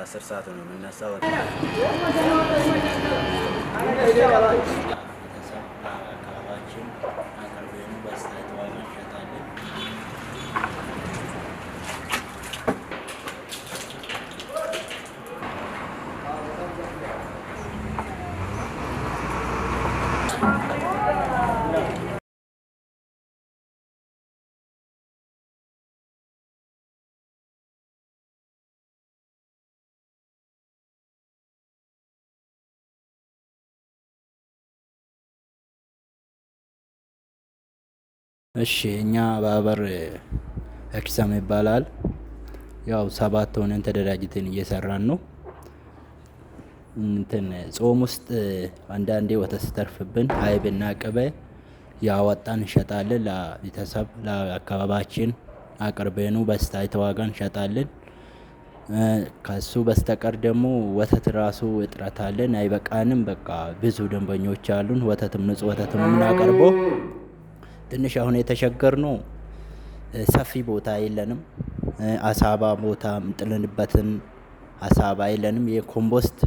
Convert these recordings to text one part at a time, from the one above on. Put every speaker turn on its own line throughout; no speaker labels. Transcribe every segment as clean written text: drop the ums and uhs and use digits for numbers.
10 ሰዓት ነው የምነሳው። እሺ እኛ ባበር አክሳም ይባላል። ያው 7 ሆነን ተደራጅተን እየሰራን ነው። ጾም ውስጥ አንዳንዴ ወተት ሲተርፍብን አይብና ቅቤ ያወጣን እንሸጣለን። ለቤተሰብ ለአካባቢያችን አቅርበን በስታይት ዋጋ እንሸጣለን። ከሱ በስተቀር ደግሞ ወተት ራሱ እጥረት አለን፣ አይበቃንም። በቃ ብዙ ደንበኞች አሉን። ወተትም ንጹህ ወተት ነው የምናቀርበው። ትንሽ አሁን የተቸገርነው ሰፊ ቦታ የለንም። አሳባ ቦታ የምንጥልበትን አሳባ የለንም። የኮምፖስት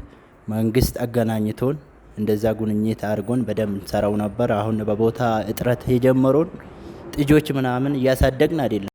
መንግስት አገናኝቶን እንደዛ ጉብኝት አድርጎን በደንብ እንሰራው ነበር። አሁን በቦታ እጥረት የጀመረውን ጥጆች ምናምን እያሳደግን አይደለም።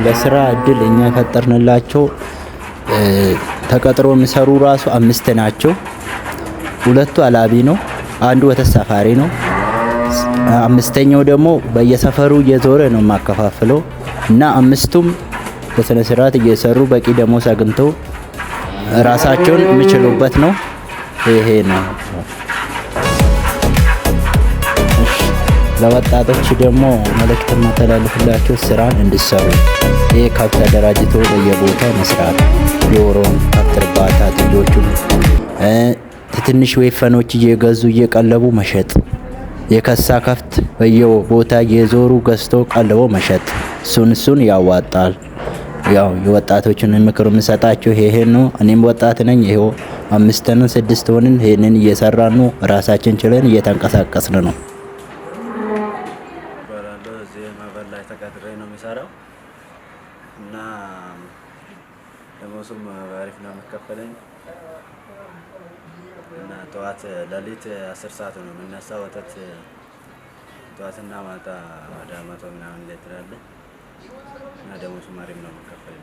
ለስራ እድል እኛ ፈጠርንላቸው። ተቀጥሮ የሚሰሩ ራሱ 5 ናቸው። 2ቱ አላቢ ነው፣ አንዱ ወተት ሰፋሪ ነው። 5ኛው ደግሞ በየሰፈሩ እየዞረ ነው የማከፋፍለው እና 5ቱም በስነ ስርዓት እየሰሩ በቂ ደሞዝ አግኝተው ራሳቸውን የሚችሉበት ነው። ይሄ ነው። ለወጣቶች ደግሞ መልእክት ማስተላለፍላቸው ስራን እንዲሰሩ፣ ይሄ ከብት ተደራጅቶ በየቦታው መስራት፣ ዶሮን፣ ከብት እርባታ፣ ጥጆቹን ትንሽ ወይፈኖች እየገዙ እየቀለቡ መሸጥ፣ የከሳ ከብት በየቦታ እየዞሩ ገዝቶ ቀልቦ መሸጥ፣ እሱን ያዋጣል። ያው የወጣቶችን ምክር የምሰጣቸው ይሄን ነው። እኔም ወጣት ነኝ። ይሄው 5 እና 6 ሆነን ይሄንን እየሰራን ነው። ራሳችን ችለን እየተንቀሳቀስን ነው። ላይ ተቀጥሬ ነው የሚሰራው እና ደሞዙም አሪፍ ነው የሚከፈለኝ እና ጠዋት ለሊት 10 ሰዓት ነው የምነሳው። ወተት ጠዋትና ማታ ወደ 100 ምናምን ሊትር አለ እና ደሞዙም አሪፍ ነው የሚከፈለኝ።